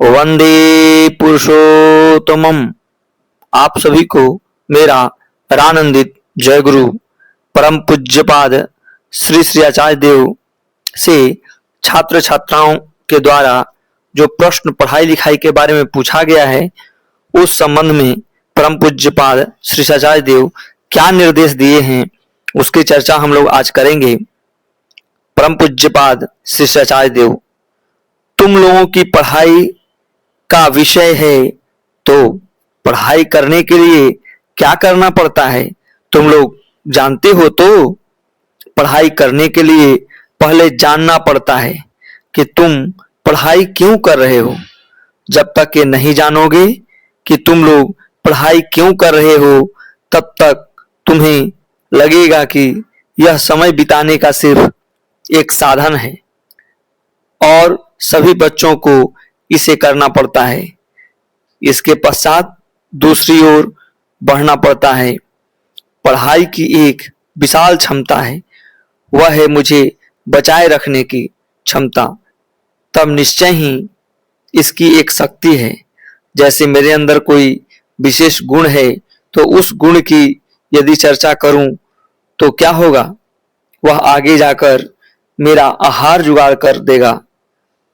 वंदे पुरुषोत्तमम। आप सभी को मेरा रानंदित जय गुरु परम पूज्यपाद श्री श्री आचार्य देव से छात्र छात्राओं के द्वारा जो प्रश्न पढ़ाई लिखाई के बारे में पूछा गया है, उस संबंध में परम पूज्यपाद श्री श्री आचार्य देव क्या निर्देश दिए हैं, उसकी चर्चा हम लोग आज करेंगे। परम पूज्यपाद श्री श्री आचार्य देव, तुम लोगों की पढ़ाई का विषय है, तो पढ़ाई करने के लिए क्या करना पड़ता है तुम लोग जानते हो। तो पढ़ाई करने के लिए पहले जानना पड़ता है कि तुम पढ़ाई क्यों कर रहे हो। जब तक ये नहीं जानोगे कि तुम लोग पढ़ाई क्यों कर रहे हो, तब तक तुम्हें लगेगा कि यह समय बिताने का सिर्फ एक साधन है और सभी बच्चों को इसे करना पड़ता है। इसके पश्चात दूसरी ओर बढ़ना पड़ता है। पढ़ाई की एक विशाल क्षमता है, वह है मुझे बचाए रखने की क्षमता। तब निश्चय ही इसकी एक शक्ति है। जैसे मेरे अंदर कोई विशेष गुण है, तो उस गुण की यदि चर्चा करूं तो क्या होगा, वह आगे जाकर मेरा आहार जुगाड़ कर देगा।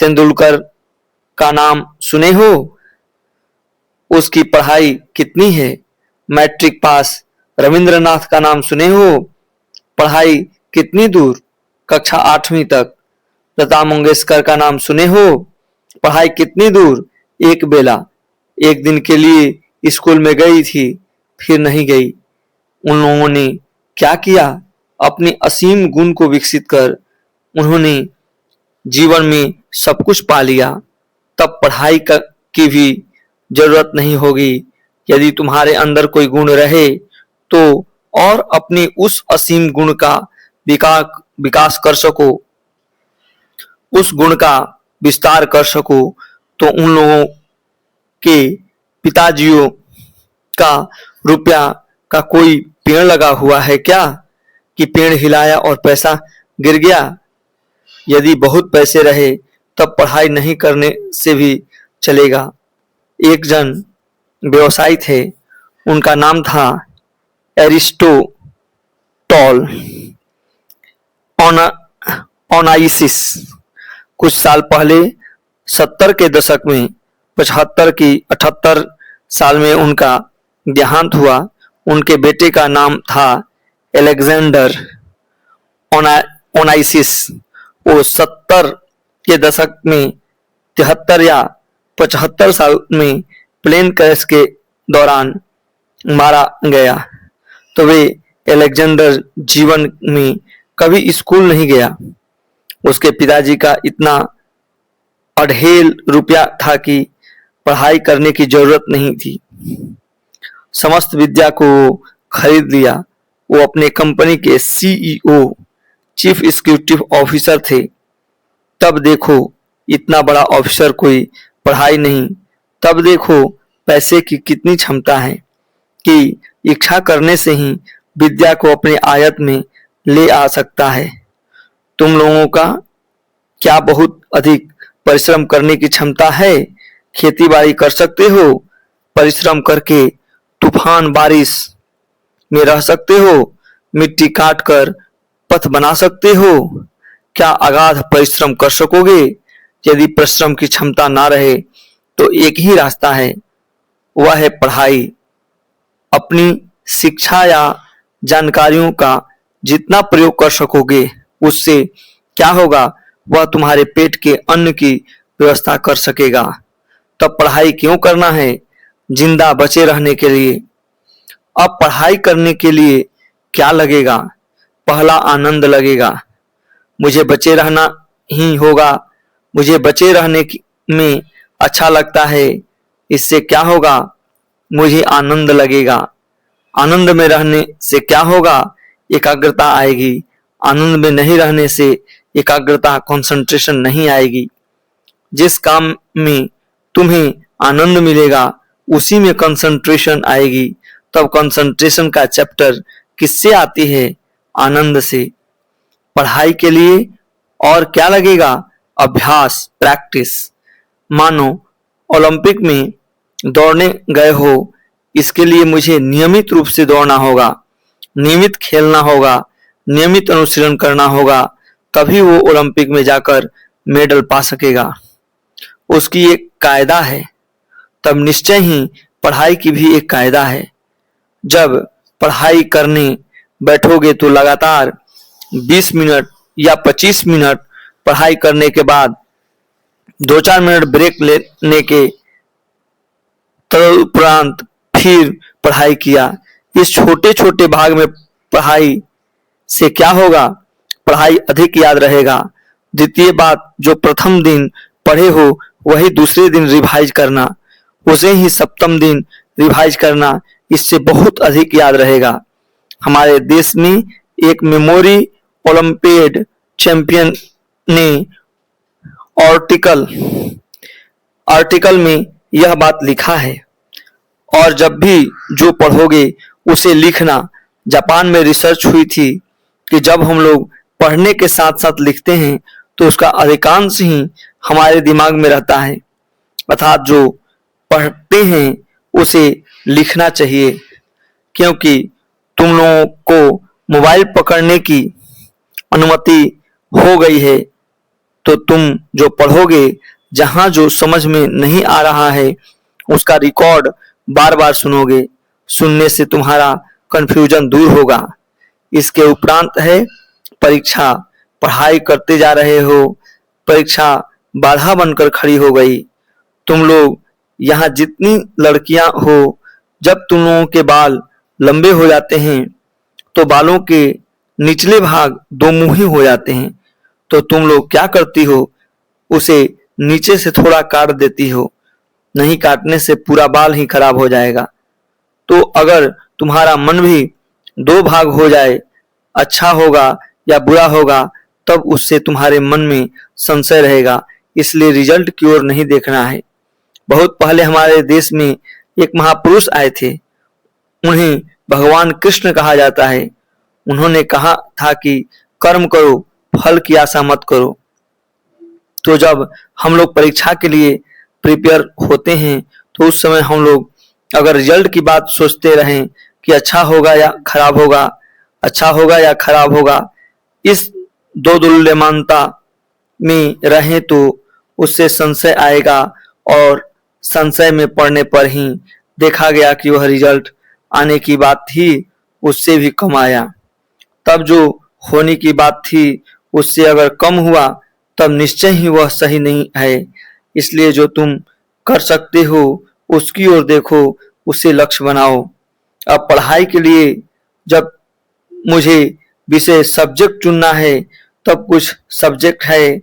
तेंदुलकर का नाम सुने हो, उसकी पढ़ाई कितनी है, मैट्रिक पास। रविंद्रनाथ का नाम सुने हो, पढ़ाई कितनी दूर, कक्षा 8वीं तक। लता मंगेशकर का नाम सुने हो, पढ़ाई कितनी दूर, एक बेला, एक दिन के लिए स्कूल में गई थी, फिर नहीं गई। उन लोगों ने क्या किया, अपने असीम गुण को विकसित कर उन्होंने जीवन में सब कुछ पा लिया। तब पढ़ाई की भी जरूरत नहीं होगी। यदि तुम्हारे अंदर कोई गुण रहे तो और अपने उस असीम गुण का विकास कर सको, उस गुण का विस्तार कर सको, तो उन लोगों के पिताजियों का रुपया का कोई पेड़ लगा हुआ है क्या कि पेड़ हिलाया और पैसा गिर गया। यदि बहुत पैसे रहे तब पढ़ाई नहीं करने से भी चलेगा। एक जन व्यवसायी थे, उनका नाम था एरिस्टोटल ओनाइसिस। कुछ साल पहले 70 के दशक में 78 साल में उनका देहांत हुआ। उनके बेटे का नाम था अलेक्जेंडर ओनाइसिस। वो 70 के दशक में 73 या 75 साल में प्लेन क्रैश के दौरान मारा गया। तो वे अलेक्जेंडर जीवन में कभी स्कूल नहीं गया। उसके पिताजी का इतना अढ़ेल रुपया था कि पढ़ाई करने की जरूरत नहीं थी। समस्त विद्या को खरीद लिया। वो अपने कंपनी के सीईओ, चीफ एग्जीक्यूटिव ऑफिसर थे। तब देखो इतना बड़ा ऑफिसर कोई पढ़ाई नहीं। तब देखो पैसे की कितनी क्षमता है कि इच्छा करने से ही विद्या को अपने आयत में ले आ सकता है। तुम लोगों का क्या बहुत अधिक परिश्रम करने की क्षमता है? खेती बाड़ी कर सकते हो, परिश्रम करके तूफान बारिश में रह सकते हो, मिट्टी काट कर पथ बना सकते हो। क्या अगाध परिश्रम कर सकोगे? यदि परिश्रम की क्षमता ना रहे तो एक ही रास्ता है, वह है पढ़ाई। अपनी शिक्षा या जानकारियों का जितना प्रयोग कर सकोगे, उससे क्या होगा, वह तुम्हारे पेट के अन्न की व्यवस्था कर सकेगा। तब पढ़ाई क्यों करना है? जिंदा बचे रहने के लिए। अब पढ़ाई करने के लिए क्या लगेगा? पहला आनंद लगेगा। मुझे बचे रहना ही होगा, मुझे बचे रहने में अच्छा लगता है। इससे क्या होगा, मुझे आनंद लगेगा। आनंद में रहने से क्या होगा, एकाग्रता आएगी। आनंद में नहीं रहने से एकाग्रता, कंसंट्रेशन नहीं आएगी। जिस काम में तुम्हें आनंद मिलेगा उसी में कंसंट्रेशन आएगी। तब कंसंट्रेशन का चैप्टर किससे आती है? आनंद से। पढ़ाई के लिए और क्या लगेगा? अभ्यास, प्रैक्टिस। मानो ओलंपिक में दौड़ने गए हो, इसके लिए मुझे नियमित रूप से दौड़ना होगा, नियमित खेलना होगा, नियमित अनुशीलन करना होगा, तभी वो ओलंपिक में जाकर मेडल पा सकेगा। उसकी एक कायदा है। तब निश्चय ही पढ़ाई की भी एक कायदा है। जब पढ़ाई करने बैठोगे तो लगातार 20 मिनट या 25 मिनट पढ़ाई करने के बाद 2-4 मिनट ब्रेक लेने के तदुपरांत फिर पढ़ाई किया। इस छोटे छोटे भाग में पढ़ाई से क्या होगा, पढ़ाई अधिक याद रहेगा। द्वितीय बात, जो प्रथम दिन पढ़े हो वही दूसरे दिन रिवाइज करना, उसे ही सप्तम दिन रिवाइज करना, इससे बहुत अधिक याद रहेगा। हमारे देश में एक मेमोरी ओलंपियाड चैंपियन ने आर्टिकल में यह बात लिखा है, और जब भी जो पढ़ोगे उसे लिखना। जापान में रिसर्च हुई थी कि जब हम लोग पढ़ने के साथ साथ लिखते हैं तो उसका अधिकांश ही हमारे दिमाग में रहता है। अर्थात जो पढ़ते हैं उसे लिखना चाहिए, क्योंकि तुम लोगों को मोबाइल पकड़ने की अनुमति हो गई है, तो तुम जो पढ़ोगे, जहां जो समझ में नहीं आ रहा है उसका रिकॉर्ड बार बार सुनोगे। सुनने से तुम्हारा कंफ्यूजन दूर होगा। इसके उपरांत है परीक्षा। पढ़ाई करते जा रहे हो, परीक्षा बाधा बनकर खड़ी हो गई। तुम लोग यहाँ जितनी लड़कियां हो, जब तुम लोगों के बाल लंबे हो जाते हैं तो बालों के निचले भाग दो मुंही हो जाते हैं, तो तुम लोग क्या करती हो, उसे नीचे से थोड़ा काट देती हो। नहीं काटने से पूरा बाल ही खराब हो जाएगा। तो अगर तुम्हारा मन भी दो भाग हो जाए, अच्छा होगा या बुरा होगा, तब उससे तुम्हारे मन में संशय रहेगा। इसलिए रिजल्ट की ओर नहीं देखना है। बहुत पहले हमारे देश में एक महापुरुष आए थे, उन्हें भगवान कृष्ण कहा जाता है। उन्होंने कहा था कि कर्म करो, फल की आशा मत करो। तो जब हम लोग परीक्षा के लिए प्रिपेयर होते हैं तो उस समय हम लोग अगर रिजल्ट की बात सोचते रहें कि अच्छा होगा या खराब होगा, अच्छा होगा या खराब होगा, इस दो दुल्यमानता में रहें तो उससे संशय आएगा, और संशय में पड़ने पर ही देखा गया कि वह रिजल्ट आने की बात थी उससे भी कम आया। तब जो होने की बात थी उससे अगर कम हुआ तब निश्चय ही वह सही नहीं है। इसलिए जो तुम कर सकते हो उसकी ओर देखो, उसे लक्ष्य बनाओ। अब पढ़ाई के लिए जब मुझे विषय सब्जेक्ट चुनना है, तब कुछ सब्जेक्ट है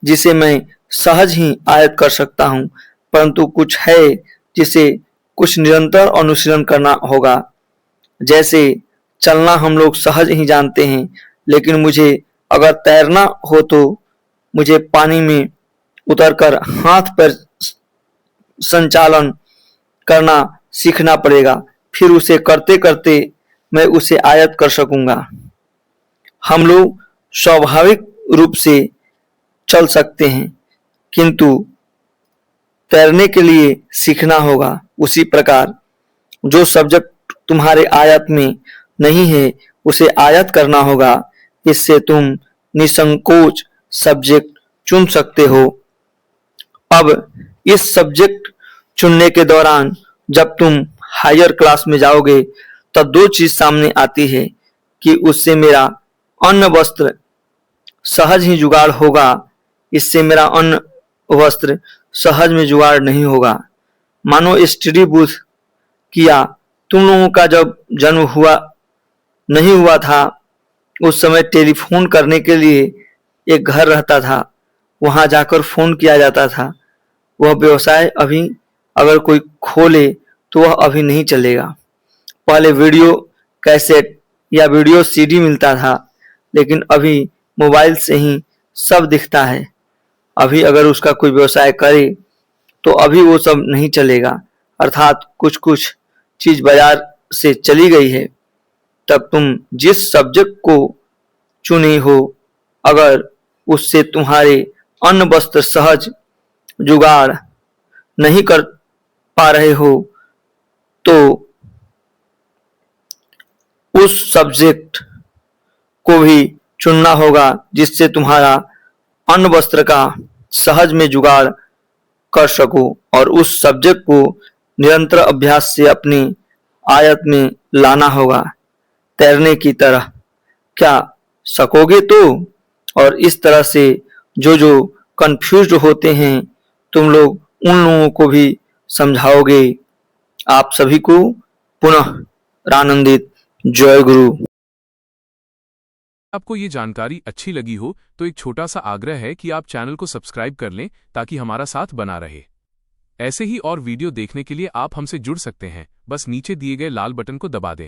जिसे मैं सहज ही आयत्त कर सकता हूँ, परंतु कुछ है जिसे कुछ निरंतर अनुशीलन करना होगा। जैसे चलना हम लोग सहज ही जानते हैं, लेकिन मुझे अगर तैरना हो तो मुझे पानी में उतरकर हाथ पैर संचालन करना सीखना पड़ेगा, फिर उसे करते करते मैं उसे आयत्त कर सकूंगा। हम लोग स्वाभाविक रूप से चल सकते हैं, किंतु तैरने के लिए सीखना होगा। उसी प्रकार जो सब्जेक्ट तुम्हारे आयत में नहीं है उसे आयत्त करना होगा। इससे तुम निसंकोच सब्जेक्ट चुन सकते हो। अब इस सब्जेक्ट चुनने के दौरान जब तुम हायर क्लास में जाओगे तब दो चीज सामने आती है कि उससे मेरा अन्न वस्त्र सहज ही जुगाड़ होगा, इससे मेरा अन्न वस्त्र सहज में जुगाड़ नहीं होगा। मानो स्टडी बूथ किया, तुम लोगों का जब जन्म हुआ नहीं हुआ था उस समय टेलीफोन करने के लिए एक घर रहता था, वहां जाकर फोन किया जाता था। वह व्यवसाय अभी अगर कोई खोले तो वह अभी नहीं चलेगा। पहले वीडियो कैसेट या वीडियो सीडी मिलता था, लेकिन अभी मोबाइल से ही सब दिखता है। अभी अगर उसका कोई व्यवसाय करे तो अभी वो सब नहीं चलेगा, अर्थात कुछ कुछ चीज बाजार से चली गई है। तब तुम जिस सब्जेक्ट को चुने हो, अगर उससे तुम्हारे अन्न वस्त्र सहज जुगाड़ नहीं कर पा रहे हो तो उस सब्जेक्ट को भी चुनना होगा जिससे तुम्हारा अन्न वस्त्र का सहज में जुगाड़ कर सको और उस सब्जेक्ट को निरंतर अभ्यास से अपनी आयत में लाना होगा तैरने की तरह। क्या सकोगे तो? और इस तरह से जो कंफ्यूज्ड होते हैं तुम लोग उन लोगों को भी समझाओगे। आप सभी को पुनः रानंदित जय गुरु। आपको ये जानकारी अच्छी लगी हो तो एक छोटा सा आग्रह है कि आप चैनल को सब्सक्राइब कर लें ताकि हमारा साथ बना रहे। ऐसे ही और वीडियो देखने के लिए आप हमसे जुड़ सकते हैं, बस नीचे दिए गए लाल बटन को दबा दें।